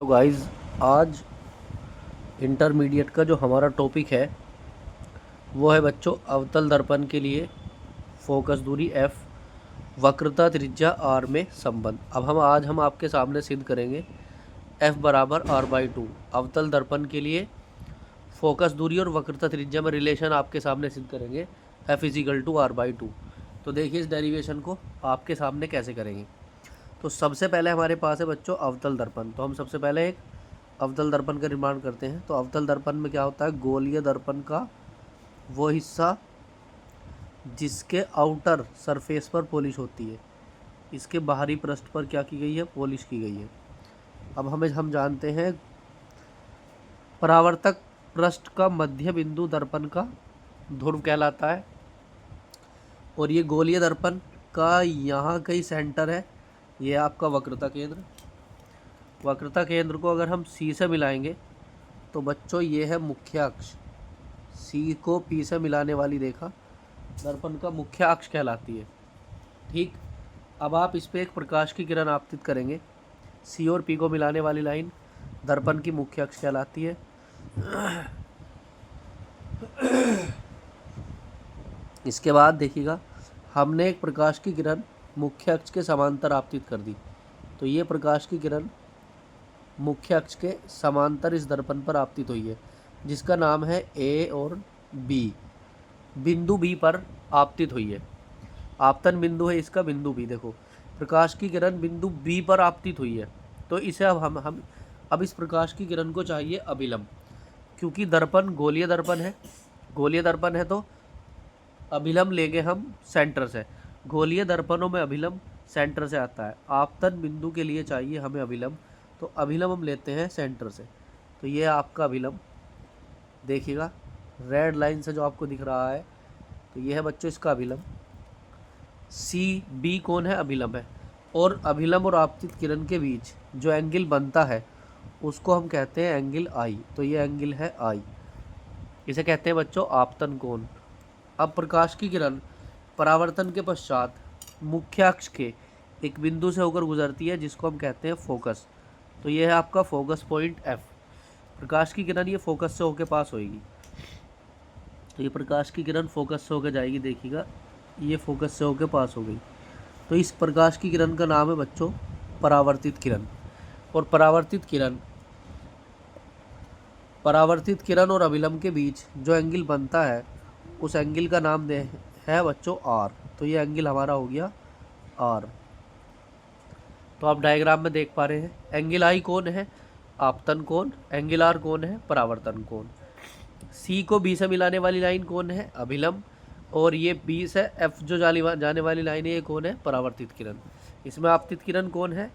तो गाइस, आज इंटरमीडिएट का जो हमारा टॉपिक है वो है बच्चों अवतल दर्पण के लिए फोकस दूरी f, वक्रता त्रिज्या r में संबंध। अब हम आपके सामने सिद्ध करेंगे f बराबर r/2 अवतल दर्पण के लिए फोकस दूरी और वक्रता त्रिज्या में रिलेशन आपके सामने सिद्ध करेंगे f इजिकल टू r/2। तो देखिए इस डेरिवेशन को आपके सामने कैसे करेंगे। तो सबसे पहले हमारे पास है बच्चों अवतल दर्पण। तो हम सबसे पहले एक अवतल दर्पण का निर्माण करते हैं। तो अवतल दर्पण में क्या होता है, गोलीय दर्पण का वो हिस्सा जिसके आउटर सरफेस पर पॉलिश होती है, इसके बाहरी पृष्ठ पर क्या की गई है, पॉलिश की गई है। अब हम जानते हैं परावर्तक पृष्ठ का मध्य बिंदु दर्पण का ध्रुव कहलाता है, और ये गोलीय दर्पण का यहाँ कहीं सेंटर है, ये आपका वक्रता केंद्र। वक्रता केंद्र को अगर हम सी से मिलाएंगे तो बच्चों ये है मुख्य अक्ष। सी को पी से मिलाने वाली रेखा दर्पण का मुख्य अक्ष कहलाती है। ठीक, अब आप इस पर एक प्रकाश की किरण आपतित करेंगे। सी और पी को मिलाने वाली लाइन दर्पण की मुख्य अक्ष कहलाती है। इसके बाद देखिएगा, हमने एक प्रकाश की किरण मुख्य अक्ष के समांतर आपतित कर दी। तो ये प्रकाश की किरण मुख्य अक्ष के समांतर इस दर्पण पर आपतित हुई है, जिसका नाम है ए और बी। बिंदु बी पर आपतित हुई है। आपतन बिंदु है इसका बिंदु बी। देखो, प्रकाश की किरण बिंदु बी पर आपतित हुई है। तो इसे अब इस प्रकाश की किरण को चाहिए अभिलंब, क्योंकि दर्पण गोलीय दर्पण है। गोलीय दर्पण है तो अभिलंब लेंगे हम सेंटर से। गोलीय दर्पणों में अभिलंब सेंटर से आता है। आपतन बिंदु के लिए चाहिए हमें अभिलंब, तो अभिलंब हम लेते हैं सेंटर से। तो ये आपका अभिलंब देखिएगा, रेड लाइन से जो आपको दिख रहा है, तो ये है बच्चों इसका अभिलंब। सी बी कौन है, अभिलंब है। और अभिलंब और आपतित किरण के बीच जो एंगल बनता है उसको हम कहते हैं एंगल आई। तो ये एंगल है आई, इसे कहते हैं बच्चों आपतन कोण। अब प्रकाश की किरण परावर्तन के पश्चात मुख्य अक्ष के एक बिंदु से होकर गुजरती है, जिसको हम कहते हैं फोकस। तो ये है आपका फोकस पॉइंट एफ। प्रकाश की किरण ये फोकस से होकर पास होएगी। तो ये प्रकाश की किरण फोकस से होकर जाएगी, देखिएगा ये फोकस से होकर पास हो गई। तो इस प्रकाश की किरण का नाम है बच्चों परावर्तित किरण। और परावर्तित किरण और अभिलंब के बीच जो एंगल बनता है उस एंगल का नाम है बच्चों आर। तो ये एंगल हमारा हो गया आर। तो आप डायग्राम में देख पा रहे हैं, एंगल आई कौन है, आपतन कोण। एंगल आर कौन है, परावर्तन कोण। सी को बी से मिलाने वाली लाइन कौन है, अभिलंब। और ये बी से एफ जो जाने वाली लाइन है, ये कौन है, परावर्तित किरण। इसमें आपतित किरण कौन है,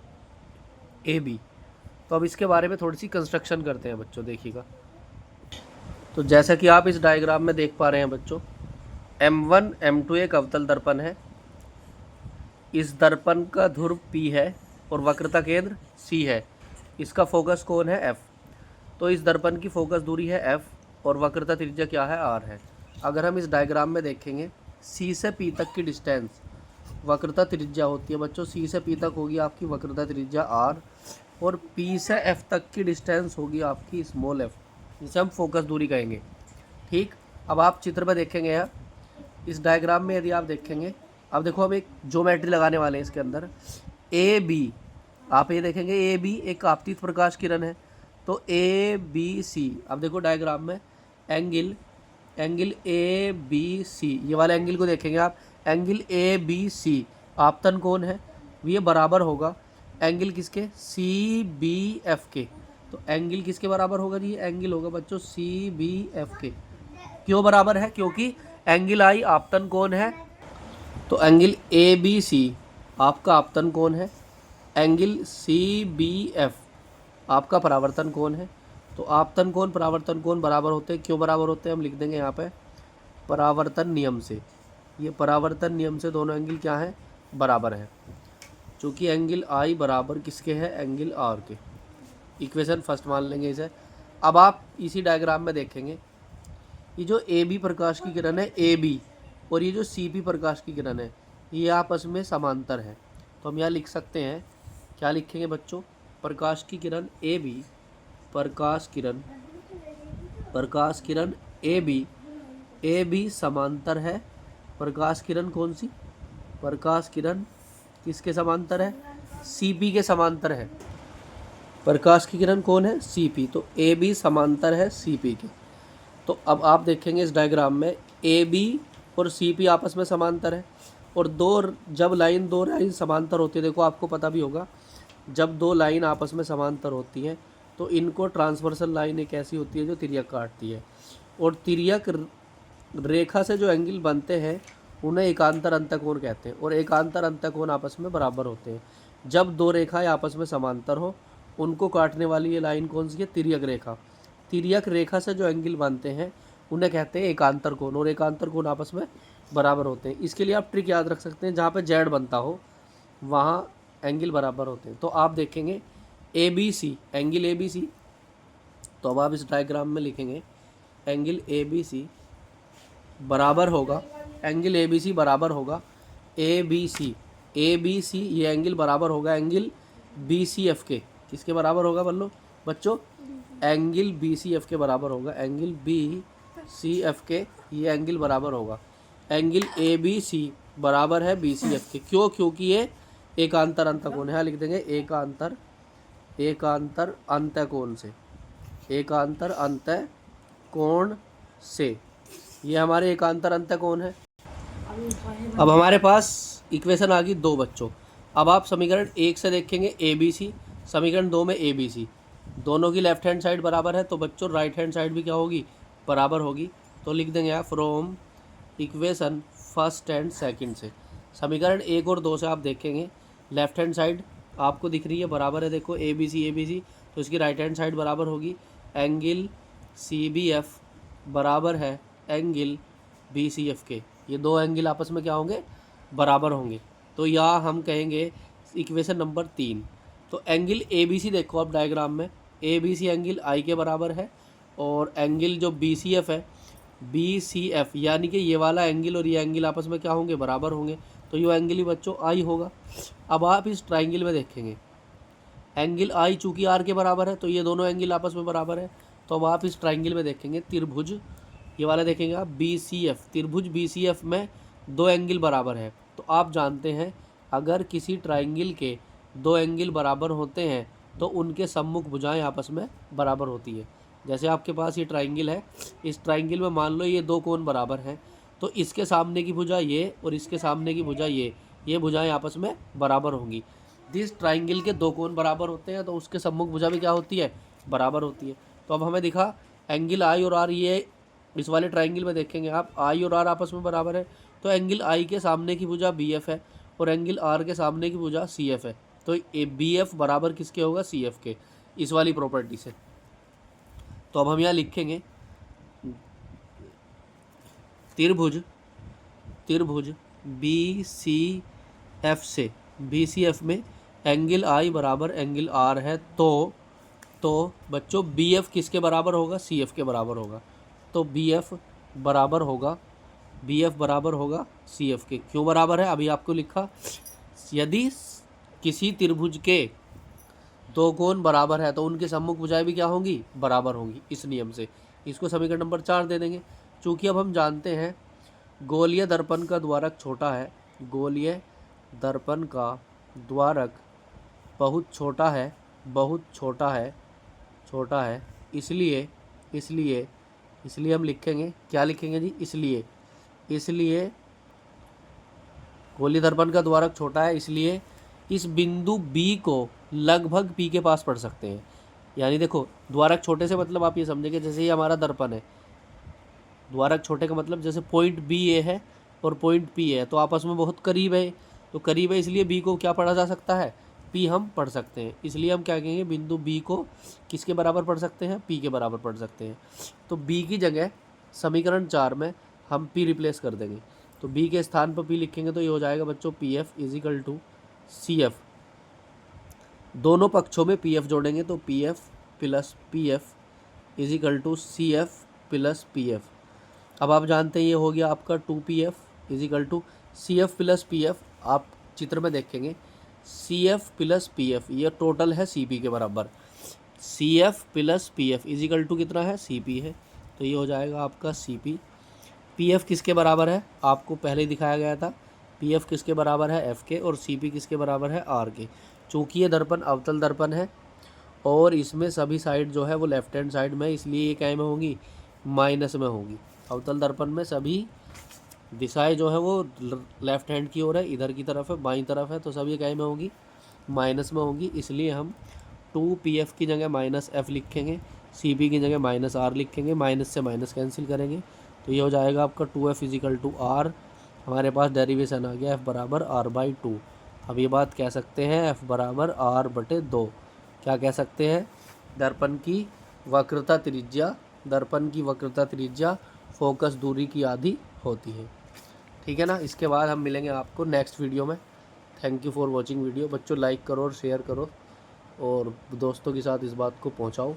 ए बी। तो अब इसके बारे में थोड़ी सी कंस्ट्रक्शन करते हैं बच्चों, देखिएगा। तो जैसा कि आप इस डायग्राम में देख पा रहे हैं बच्चों, M1 M2 एक अवतल दर्पण है। इस दर्पण का ध्रुव P है और वक्रता केंद्र C है। इसका फोकस कौन है, F। तो इस दर्पण की फोकस दूरी है F और वक्रता त्रिज्या क्या है, R है। अगर हम इस डायग्राम में देखेंगे, C से P तक की डिस्टेंस वक्रता त्रिज्या होती है बच्चों। C से P तक होगी आपकी वक्रता त्रिज्या R, और P से F तक की डिस्टेंस होगी आपकी स्मॉल f, जिसे हम फोकस दूरी कहेंगे। ठीक, अब आप चित्र में देखेंगे यहाँ इस डायग्राम में, यदि आप देखेंगे, अब देखो हम एक ज्योमेट्री लगाने वाले हैं इसके अंदर। ए बी, आप ये देखेंगे ए बी एक आपतित प्रकाश किरण है। तो ए बी सी, अब देखो डायग्राम में एंगल ए बी सी, ये वाले एंगल को देखेंगे आप, एंगल ए बी सी आपतन कोण है, ये बराबर होगा एंगल किसके, सी बी एफ के। तो एंगल किसके बराबर होगा जी, एंगल होगा बच्चों सी बी एफ के। क्यों बराबर है, क्योंकि एंगल आई आपतन कोण है। तो एंगल ए बी सी आपका आपतन कोण है, एंगल सी बी एफ आपका परावर्तन कोण है। तो आपतन कोण परावर्तन कोण बराबर होते हैं। क्यों बराबर होते हैं, हम लिख देंगे यहाँ पे परावर्तन नियम से। ये परावर्तन नियम से दोनों एंगल क्या है, बराबर है। चूँकि एंगल आई बराबर किसके है, एंगल आर के। इक्वेशन फर्स्ट मान लेंगे इसे। अब आप इसी डायग्राम में देखेंगे, ये जो ए बी प्रकाश की किरण है ए बी, और ये जो सी पी प्रकाश की किरण है, ये आपस में समांतर है। तो हम यहाँ लिख सकते हैं, क्या लिखेंगे बच्चों, प्रकाश की किरण A B, Prakash Kiran A B समांतर है। प्रकाश किरण कौन सी? प्रकाश किरण किसके समांतर है? सी पी के समांतर है। प्रकाश की किरण कौन है? C P. तो ए बी समांतर है सी पी के। तो अब आप देखेंगे इस डायग्राम में ए बी और सी पी आपस में समांतर है, और जब दो लाइन समांतर होती है, देखो आपको पता भी होगा, जब दो लाइन आपस में समांतर होती हैं तो इनको ट्रांसवर्सल लाइन एक ऐसी होती है जो तिर्यक काटती है, और तिर्यक रेखा से जो एंगल बनते हैं उन्हें एकांतर अंतःकोण कहते हैं, और एकांतर अंतःकोण आपस में बराबर होते हैं। जब दो रेखाएं आपस में समांतर हो उनको काटने वाली ये लाइन कौन सी है? तिर्यक रेखा। तिर्यक रेखा से जो एंगल बनते हैं उन्हें कहते हैं एकांतर कोण, और एकांतर कोण आपस में बराबर होते हैं। इसके लिए आप ट्रिक याद रख सकते हैं, जहाँ पे जेड बनता हो वहाँ एंगल बराबर होते हैं। तो आप देखेंगे A B C, angle A B C, तो अब आप इस डायग्राम में लिखेंगे एंगल ए बी सी बराबर होगा, एंगल ए बी सी बराबर होगा ए बी सी, ये एंगल बराबर होगा एंगल बी सी एफ के। किसके बराबर होगा बोलो बच्चों? एंगल बी सी एफ के बराबर होगा, एंगल बी सी एफ के ये एंगल बराबर होगा एंगल ए बी सी बराबर है बी सी एफ के। क्यों? क्योंकि ये एकांतर अंतःकोण है। लिख देंगे एकांतर अंतःकोण से, एकांतर अंतःकोण से, ये हमारे एकांतर अंतःकोण है। अब हमारे पास इक्वेशन आ गई दो बच्चों। अब आप समीकरण 1 से देखेंगे ए बी सी, समीकरण 2 में ए बी सी, दोनों की लेफ्ट हैंड साइड बराबर है, तो बच्चों राइट हैंड साइड भी क्या होगी? बराबर होगी। तो लिख देंगे आप from equation first and second से। समीकरण 1 और 2 से आप देखेंगे लेफ्ट हैंड साइड आपको दिख रही है बराबर है, देखो ए बी सी, तो इसकी राइट हैंड साइड बराबर होगी एंगल सी बी एफ बराबर है एंगल बी सी एफ के। ये दो एंगल आपस में क्या होंगे? बराबर होंगे। तो यहाँ हम कहेंगे इक्वेशन नंबर 3। तो एंगल ए बी सी देखो आप डायग्राम में, ए बी सी एंगल आई के बराबर है, और एंगल जो बी सी एफ है, बी सी एफ यानी कि ये वाला एंगल और ये एंगल आपस में क्या होंगे? बराबर होंगे। तो ये एंगल ही बच्चों आई होगा। अब आप इस ट्राइंगल में देखेंगे एंगल आई चूँकि आर के बराबर है, तो ये दोनों एंगल आपस में बराबर है। तो अब आप इस ट्राइंगल में देखेंगे त्रिभुज, ये वाला देखेंगे आप बी सी एफ, त्रिभुज बी सी एफ में दो एंगल बराबर है। तो आप जानते हैं अगर किसी ट्राइंगल के दो एंगल बराबर होते हैं तो उनके सम्मुख भुजाएं आपस में बराबर होती है। जैसे आपके पास ये ट्राइंगल है, इस ट्राइंगल में मान लो ये दो कोण बराबर हैं, तो इसके सामने की भुजा ये और इसके सामने की भुजा ये भुजाएं आपस में बराबर होंगी। जिस ट्राइंगल के दो कोण बराबर होते हैं तो उसके सम्मुख भुजा भी क्या होती है? बराबर होती है। तो अब हमें दिखा एंगल आई और आर, ये इस वाले ट्राइंगल में देखेंगे आप आई और आर आपस में बराबर है, तो एंगल आई के सामने की भुजा बी एफ है और एंगल आर के सामने की भुजा सी एफ है। तो ए बी एफ बराबर किसके होगा? सी एफ के, इस वाली प्रॉपर्टी से। तो अब हम यहाँ लिखेंगे त्रिभुज बी सी एफ से, बी सी एफ में एंगल आई बराबर एंगल आर है, तो बच्चों बी एफ किसके बराबर होगा? सी एफ के बराबर होगा। तो बी एफ बराबर होगा सी एफ के। क्यों बराबर है? अभी आपको लिखा, यदि किसी त्रिभुज के दो कोण बराबर है तो उनके सम्मुख भुजाएं भी क्या होंगी? बराबर होंगी, इस नियम से। इसको समीकरण नंबर 4 दे देंगे। चूँकि अब हम जानते हैं गोलीय दर्पण का द्वारक छोटा है, गोलीय दर्पण का द्वारक बहुत छोटा है, इसलिए हम लिखेंगे, क्या लिखेंगे जी? इसलिए गोलीय दर्पण का द्वारक छोटा है, इसलिए इस बिंदु B को लगभग P के पास पढ़ सकते हैं। यानी देखो द्वारक छोटे से मतलब आप ये समझेंगे जैसे ये हमारा दर्पण है, द्वारक छोटे का मतलब जैसे पॉइंट B ये है और पॉइंट P है, तो आपस में बहुत करीब है, तो करीब है इसलिए B को क्या पढ़ा जा सकता है? P हम पढ़ सकते हैं। इसलिए हम क्या कहेंगे? बिंदु B को किसके बराबर पढ़ सकते हैं? P के बराबर पढ़ सकते हैं। तो B की जगह समीकरण 4 में हम P रिप्लेस कर देंगे, तो B के स्थान पर P लिखेंगे तो ये हो जाएगा बच्चों PF इजिकल टू CF। दोनों पक्षों में PF जोड़ेंगे तो PF plus PF is equal to CF plus PF। अब आप जानते हैं ये हो गया आपका 2PF is equal to CF plus PF। आप चित्र में देखेंगे CF प्लस PF, ये टोटल है CP के बराबर। CF plus PF is equal to कितना है, CP है, तो ये हो जाएगा आपका CP। PF किसके बराबर है, आपको पहले ही दिखाया गया था, PF किसके बराबर है, F के, और CP किसके बराबर है, R के। चूँकि ये दर्पण अवतल दर्पण है और इसमें सभी साइड जो है वो लेफ्ट हैंड साइड में, इसलिए ये क्या में होंगी, माइनस में होगी। अवतल दर्पण में सभी दिशाएं जो है वो लेफ्ट हैंड की ओर है, इधर की तरफ है, बाईं तरफ है, तो सब ये क्या में होगी, माइनस में होगी। इसलिए हम 2PF की जगह -F लिखेंगे, CP की जगह -R लिखेंगे, माइनस से माइनस कैंसिल करेंगे, तो ये हो जाएगा आपका 2F इजिकल टू R। हमारे पास डेरिवेशन आ गया F बराबर R/2। अब ये बात कह सकते हैं F बराबर R/2। क्या कह सकते हैं, दर्पण की वक्रता त्रिज्या फोकस दूरी की आधी होती है। ठीक है ना। इसके बाद हम मिलेंगे आपको नेक्स्ट वीडियो में। Thank you for watching video. बच्चों लाइक करो और शेयर करो और दोस्तों के साथ इस बात को पहुंचाओ।